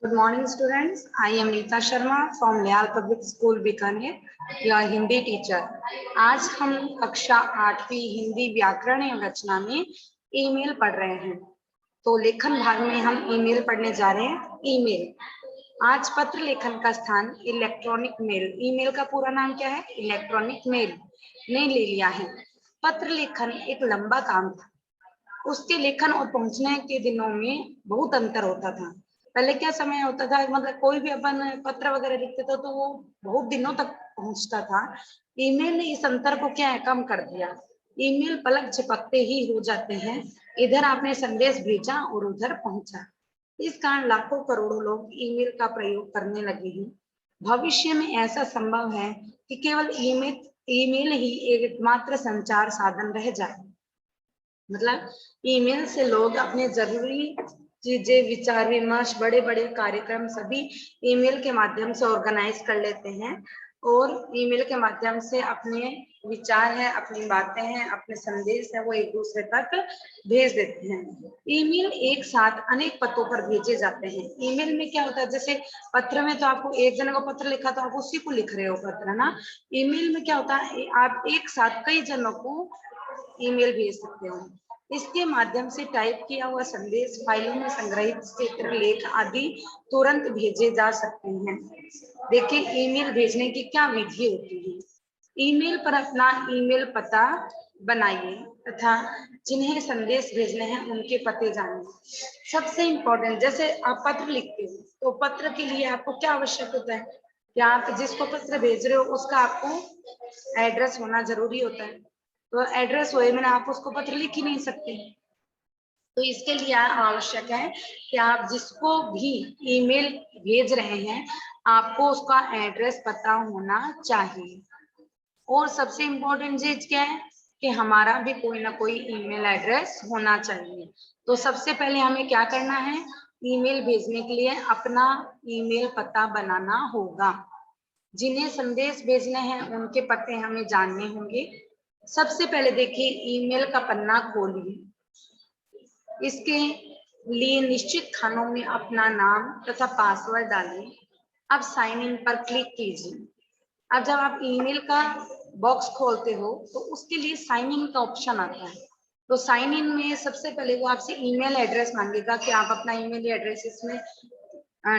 Good morning, students. I am Neeta Sharma from Lyall Public School, Bikaner, your Hindi teacher. आज हम कक्षा 8वीं हिंदी व्याकरण एवं रचना में ईमेल पढ़ रहे हैं। तो लेखन भाग में हम ईमेल पढ़ने जा रहे हैं। ईमेल आज पत्र लेखन का स्थान इलेक्ट्रॉनिक मेल। ईमेल का पूरा नाम क्या है? इलेक्ट्रॉनिक मेल ने ले लिया है। पत्र लेखन एक लंबा काम था। उसके लेखन और पहुंचने के दिनों में बहुत अंतर होता था। पहले क्या समय होता था, मतलब कोई भी अपन पत्र वगैरह लिखते थे तो वो बहुत दिनों तक पहुंचता था। ईमेल ने इस अंतर को क्या है, कम कर दिया। ईमेल पलक झपकते ही हो जाते हैं। इधर आपने संदेश भेजा और उधर पहुंचा। इस कारण लाखों करोड़ों लोग ईमेल का प्रयोग करने लगे हैं। भविष्य में ऐसा संभव है कि केवल ईमेल ही एकमात्र संचार साधन रह जाए। मतलब ईमेल से लोग अपने जरूरी चीजें, विचार विमर्श, बड़े बड़े कार्यक्रम सभी ईमेल के माध्यम से ऑर्गेनाइज कर लेते हैं और ईमेल के माध्यम से अपने विचार है, अपनी बातें हैं, अपने संदेश है, वो एक दूसरे तक भेज देते हैं। ईमेल एक साथ अनेक पतों पर भेजे जाते हैं। ईमेल में क्या होता है, जैसे पत्र में तो आपको एक जने को पत्र लिखा तो आप उसी को लिख रहे हो पत्र, है ना। ईमेल में क्या होता है, आप एक साथ कई जनों को ईमेल भेज सकते हो। इसके माध्यम से टाइप किया हुआ संदेश फाइलों में संग्रहित चित्र, लेख आदि तुरंत भेजे जा सकते हैं। देखिए ईमेल भेजने की क्या विधि होती है। ईमेल पर अपना ईमेल पता बनाइए तथा जिन्हें संदेश भेजने हैं उनके पते जानिए। सबसे इम्पोर्टेंट, जैसे आप पत्र लिखते हो तो पत्र के लिए आपको क्या आवश्यक होता है कि आप जिसको पत्र भेज रहे हो उसका आपको एड्रेस होना जरूरी होता है। तो एड्रेस हुए मैंने आप उसको पत्र लिख ही नहीं सकते। तो इसके लिए आवश्यक है कि आप जिसको भी ईमेल भेज रहे हैं आपको उसका एड्रेस पता होना चाहिए। और सबसे इम्पोर्टेंट चीज क्या है कि हमारा भी कोई ना कोई ईमेल एड्रेस होना चाहिए। तो सबसे पहले हमें क्या करना है, ईमेल भेजने के लिए अपना ईमेल पता बनाना होगा। जिन्हें संदेश भेजने हैं उनके पते हमें जानने होंगे। सबसे पहले देखिए ईमेल का पन्ना खोलिए। इसके लिए निश्चित खानों में अपना नाम तथा पासवर्ड डालिए। अब साइन इन पर क्लिक कीजिए। अब जब आप ईमेल का बॉक्स खोलते हो तो उसके लिए साइन इन का ऑप्शन आता है। तो साइन इन में सबसे पहले वो आपसे ईमेल एड्रेस मांगेगा कि आप अपना ईमेल एड्रेस इसमें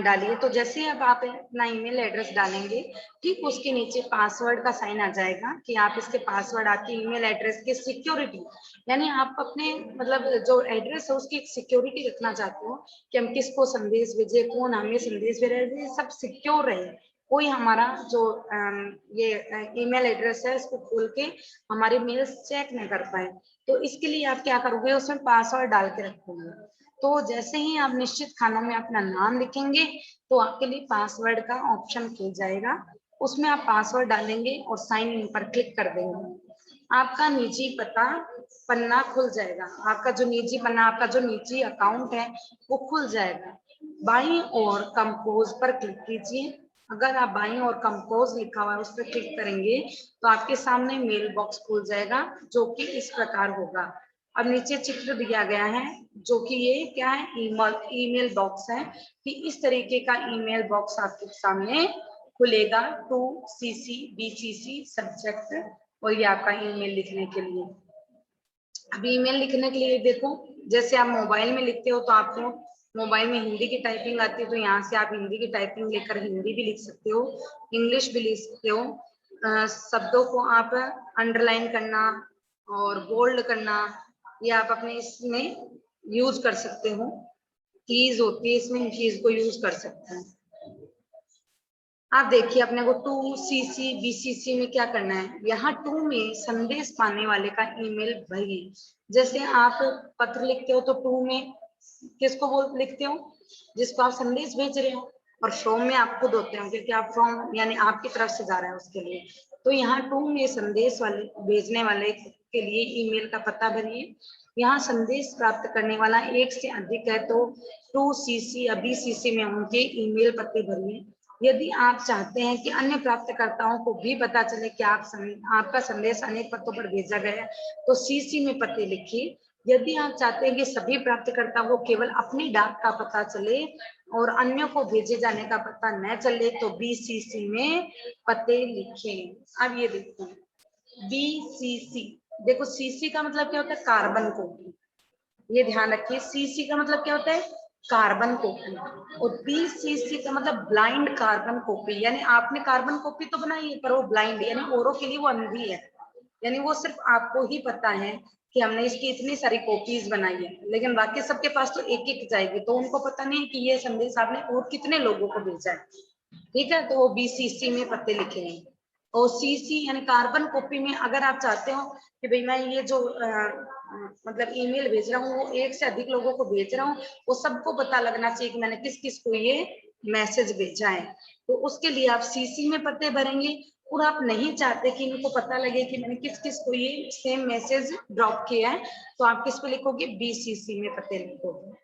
डालिए। तो जैसे ही अब आप अपना ईमेल एड्रेस डालेंगे ठीक उसके नीचे पासवर्ड का साइन आ जाएगा कि आप इसके पासवर्ड आपके ईमेल एड्रेस की सिक्योरिटी, यानी आप अपने मतलब जो एड्रेस है उसकी एक सिक्योरिटी रखना चाहते हो कि हम किसको संदेश भेजे, कौन हमें संदेश भेज रहे हैं, सब सिक्योर रहे। कोई हमारा जो ये ईमेल एड्रेस है इसको खोल के हमारे मेल्स चेक नहीं कर पाए। तो इसके लिए आप क्या करोगे, उसमें पासवर्ड डाल के रखोगे। तो जैसे ही आप निश्चित खानों में अपना नाम लिखेंगे तो आपके लिए पासवर्ड का ऑप्शन खुल जाएगा। उसमें आप पासवर्ड डालेंगे और साइन इन पर क्लिक कर देंगे। आपका निजी पता पन्ना खुल जाएगा। आपका जो निजी पन्ना, आपका जो निजी अकाउंट है वो खुल जाएगा। बाईं ओर कंपोज पर क्लिक कीजिए। अगर आप बाईं ओर कंपोज लिखा हुआ है उस पर क्लिक करेंगे तो आपके सामने मेल बॉक्स खुल जाएगा जो कि इस प्रकार होगा। अब नीचे चित्र दिया गया है जो कि ये क्या है, ईमेल बॉक्स है कि इस तरीके का ईमेल बॉक्स आपके सामने खुलेगा। टू सीसी बीसीसी सब्जेक्ट, और ये आपका ईमेल लिखने के लिए। अब ईमेल लिखने के लिए देखो, जैसे आप मोबाइल में लिखते हो तो आपको मोबाइल में हिंदी की टाइपिंग आती है तो यहाँ से आप हिंदी की टाइपिंग लेकर हिंदी भी लिख सकते हो, इंग्लिश भी लिख सकते हो। शब्दों को आप अंडरलाइन करना और बोल्ड करना ये आप अपने इसमें यूज कर सकते हो। कीज होती है इसमें, कीज को यूज कर सकते हैं। आप देखिए अपने को टू सीसी बीसीसी में क्या करना है, यहाँ टू में संदेश पाने वाले का ईमेल भरिए। जैसे आप पत्र लिखते हो तो टू में किसको बोल लिखते हो, जिसको आप संदेश भेज रहे हो, और फ्रॉम में आप खुद होते हो क्योंकि आप फ्रॉम यानी आपकी तरफ से जा रहा है उसके लिए। तो यहाँ टू में संदेश वाले भेजने वाले के लिए ईमेल का पता भरिए। यहाँ संदेश प्राप्त करने वाला एक से अधिक है तो टू सीसी या बीसीसी में उनके ईमेल पते भरिए। यदि आप चाहते हैं कि अन्य प्राप्तकर्ताओं को भी पता चले कि आपका संदेश अनेक पतों पर भेजा गया है तो सीसी में पते लिखिए। यदि आप चाहते हैं कि सभी प्राप्तकर्ताओं को केवल अपनी डाक का पता चले और अन्यों को भेजे जाने का पता न चले तो बीसीसी में पते लिखें। अब ये देखो बीसीसी, देखो सीसी का मतलब क्या होता है, कार्बन कॉपी, ये ध्यान रखिए। सीसी का मतलब क्या होता है, कार्बन कॉपी, और बीसीसी का मतलब ब्लाइंड कार्बन कॉपी, यानी आपने कार्बन कॉपी तो बनाई है पर वो ब्लाइंड, यानी औरों के लिए वो अंधी है, यानी वो सिर्फ आपको ही पता है कि हमने इसकी इतनी सारी कॉपीज बनाई है, लेकिन बाकी सबके पास तो एक एक जाएगी, तो उनको पता नहीं कि ये संदेश आपने और कितने लोगों को भेजा है। ठीक है, तो वो बीसीसी में पते लिखे हैं। और सीसी यानी कार्बन कॉपी में अगर आप चाहते हो कि भाई मैं ये जो मतलब ईमेल भेज रहा हूँ वो एक से अधिक लोगों को भेज रहा हूँ, वो सबको पता लगना चाहिए कि मैंने किस किस को ये मैसेज भेजा है, तो उसके लिए आप सीसी में पते भरेंगे। और आप नहीं चाहते कि इनको पता लगे कि मैंने किस किस को ये सेम मैसेज ड्रॉप किया है, तो आप किस पे लिखोगे, बीसीसी में पते लिखोगे।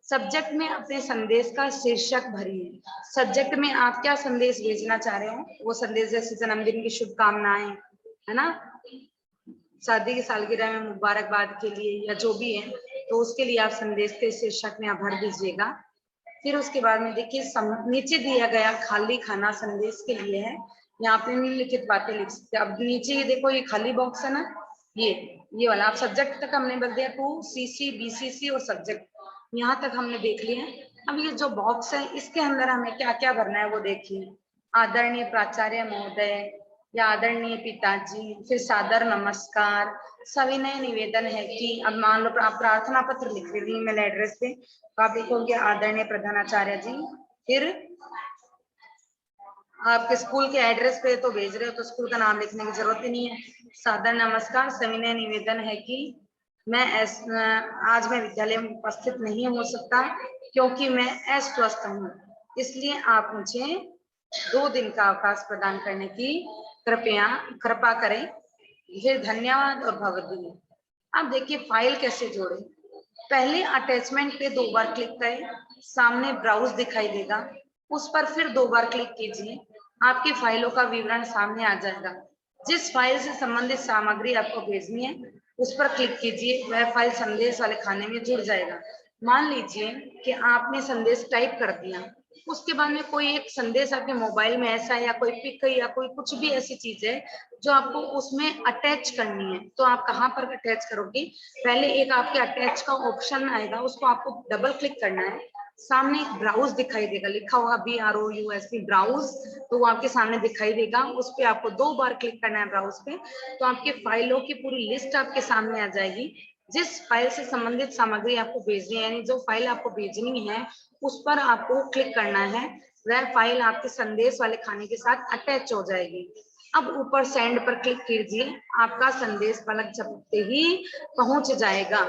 सब्जेक्ट में अपने संदेश का शीर्षक भरिए। सब्जेक्ट में आप क्या संदेश भेजना चाह रहे हो, वो संदेश जैसे जन्मदिन की शुभकामनाएं, है ना, शादी की सालगिरह में मुबारकबाद के लिए या जो भी है, तो उसके लिए आप संदेश के शीर्षक में आप भर दीजिएगा। फिर उसके बाद में देखिए नीचे दिया गया खाली खाना संदेश के लिए है, यहाँ पे निम्नलिखित बातें लिख सकते हैं। अब नीचे ये देखो ये खाली बॉक्स है ना, ये वाला आप सब्जेक्ट तक हमने बता दिया, टू सीसी बीसीसी और सब्जेक्ट, यहाँ तक हमने देख लिया। अब ये जो बॉक्स है इसके अंदर हमें क्या क्या भरना है वो देखिए। आदरणीय प्राचार्य महोदय या आदरणीय पिताजी, फिर सादर नमस्कार, सविनय निवेदन है कि, अब मान लो आप प्रार्थना पत्र लिख रहे ईमेल एड्रेस पे, तो आप लिखोगे आदरणीय प्रधानाचार्य जी, फिर आपके स्कूल के एड्रेस पे तो भेज रहे हो तो स्कूल का नाम लिखने की जरूरत ही नहीं है। सादर नमस्कार, सविनय निवेदन है कि मैं आज मैं विद्यालय में उपस्थित नहीं हो सकता क्योंकि मैं अस्वस्थ हूँ, इसलिए आप मुझे 2 दिन का अवकाश प्रदान करने की कृपा करें। फिर धन्यवाद और भवदीय। अब देखिए फाइल कैसे जोड़े। पहले अटैचमेंट पे 2 बार क्लिक करें, सामने ब्राउज दिखाई देगा, उस पर फिर 2 बार क्लिक कीजिए, आपकी फाइलों का विवरण सामने आ जाएगा। जिस फाइल से संबंधित सामग्री आपको भेजनी है उस पर क्लिक कीजिए, वह फाइल संदेश वाले खाने में जुड़ जाएगा। मान लीजिए कि आपने संदेश टाइप कर दिया, उसके बाद में कोई एक संदेश आपके मोबाइल में ऐसा है या कोई पिक या कोई कुछ भी ऐसी चीज है जो आपको उसमें अटैच करनी है, तो आप कहाँ पर अटैच करोगे, पहले एक आपके अटैच का ऑप्शन आएगा, उसको आपको डबल क्लिक करना है, सामने एक ब्राउज दिखाई देगा, लिखा होगा BROUSE ब्राउज, तो वो आपके सामने दिखाई देगा, उस पर आपको 2 बार क्लिक करना है ब्राउज पे, तो आपकी फाइलों की पूरी लिस्ट आपके सामने आ जाएगी। जिस फाइल से संबंधित सामग्री आपको भेजनी है, यानी जो फाइल आपको भेजनी है उस पर आपको क्लिक करना है, वह फाइल आपके संदेश वाले खाने के साथ अटैच हो जाएगी। अब ऊपर सेंड पर क्लिक कीजिए, आपका संदेश पलक झपकते ही पहुंच जाएगा।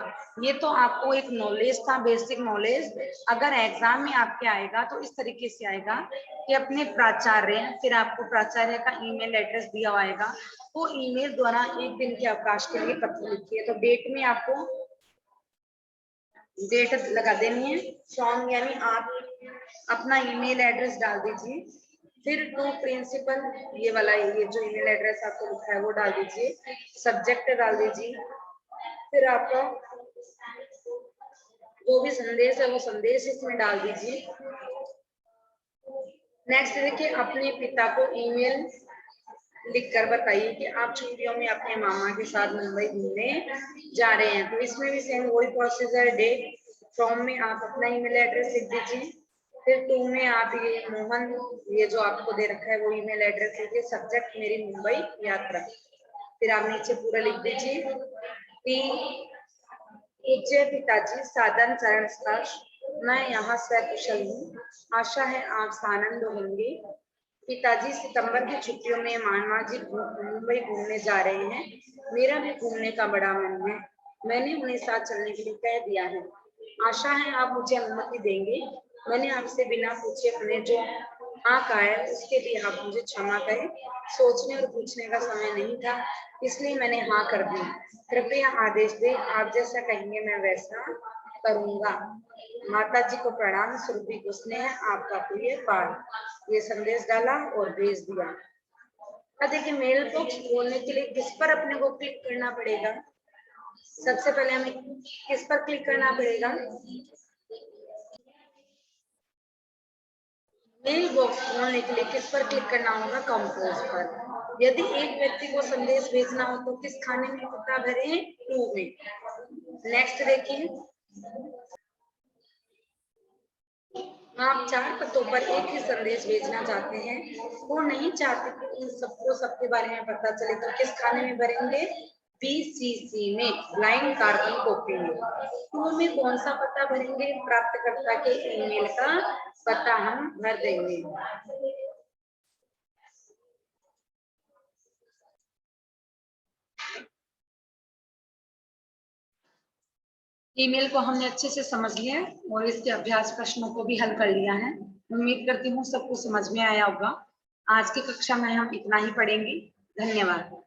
ये तो आपको एक नॉलेज था, बेसिक नॉलेज। अगर एग्जाम में आपके आएगा तो इस तरीके से आएगा कि अपने प्राचार्य, फिर आपको प्राचार्य का ईमेल एड्रेस दिया हुआ आएगा, वो ईमेल द्वारा 1 दिन के अवकाश के लिए पत्र लिखिए, तो डेट में आपको डेट लगा देनी है, फ्रॉम यानी आप अपना ईमेल एड्रेस डाल दीजिए, फिर टू प्रिंसिपल, ये वाला ये जो ईमेल एड्रेस आपको लिखा है वो डाल दीजिए, सब्जेक्ट डाल दीजिए, फिर आपका जो भी संदेश है वो संदेश इसमें डाल दीजिए। नेक्स्ट देखिए अपने पिता को ईमेल लिखकर बताइए कि आप छुट्टियों में अपने मामा के साथ मुंबई घूमने जा रहे हैं, तो इसमें भी सेम वही प्रोसेस है। डेट, फ्रॉम में आप अपना ईमेल एड्रेस लिख दीजिए, फिर टू में आप ये मोहन, ये जो आपको दे रखा है वो ईमेल एड्रेस लिखिए, सब्जेक्ट मेरी मुंबई यात्रा, फिर आप नीचे पूरा लिख दीजिए। पूज्य पिताजी साधन चरण स्पर्श, मैं यहाँ सकुशल हूँ, आशा है आप आनंद होंगे। पिताजी सितंबर की छुट्टियों में मामा जी मुंबई घूमने जा रहे हैं, मेरा भी घूमने का बड़ा मन है, मैंने उन्हें साथ चलने के लिए कह दिया है, आशा है आप मुझे अनुमति देंगे। मैंने आपसे बिना पूछे अपने जो हाँ कहा है उसके लिए आप मुझे क्षमा करें, सोचने और पूछने का समय नहीं था इसलिए मैंने हाँ कर दी, कृपया आदेश दें, आप जैसा कहेंगे मैं वैसा करूंगा। माता जी को प्रणाम, सुरभि को स्नेह, आपका प्रिय पाल। ये संदेश डाला और भेज दिया। अब देखिए मेल बॉक्स खोलने के लिए किस पर अपने को क्लिक करना पड़ेगा, सबसे पहले हमें किस पर क्लिक करना पड़ेगा, मेल बॉक्स खोलने के लिए किस पर क्लिक करना होगा? कंपोज पर। यदि एक व्यक्ति को संदेश भेजना हो तो किस खाने में पता भरें? 2 में। नेक्स्ट देखिए, आप 4 पत्तों पर एक ही संदेश भेजना चाहते हैं और नहीं चाहते कि इन सबको सबके बारे में पता चले तो किस खाने में भरेंगे? BCC में, ब्लाइंड कार्बन कॉपी में। 2 में कौन सा पता भरेंगे? प्राप्तकर्ता के ईमेल का पता हम भर देंगे। ईमेल को हमने अच्छे से समझ लिया और इसके अभ्यास प्रश्नों को भी हल कर लिया है। उम्मीद करती हूँ सबको समझ में आया होगा। आज की कक्षा में हम इतना ही पढ़ेंगे। धन्यवाद।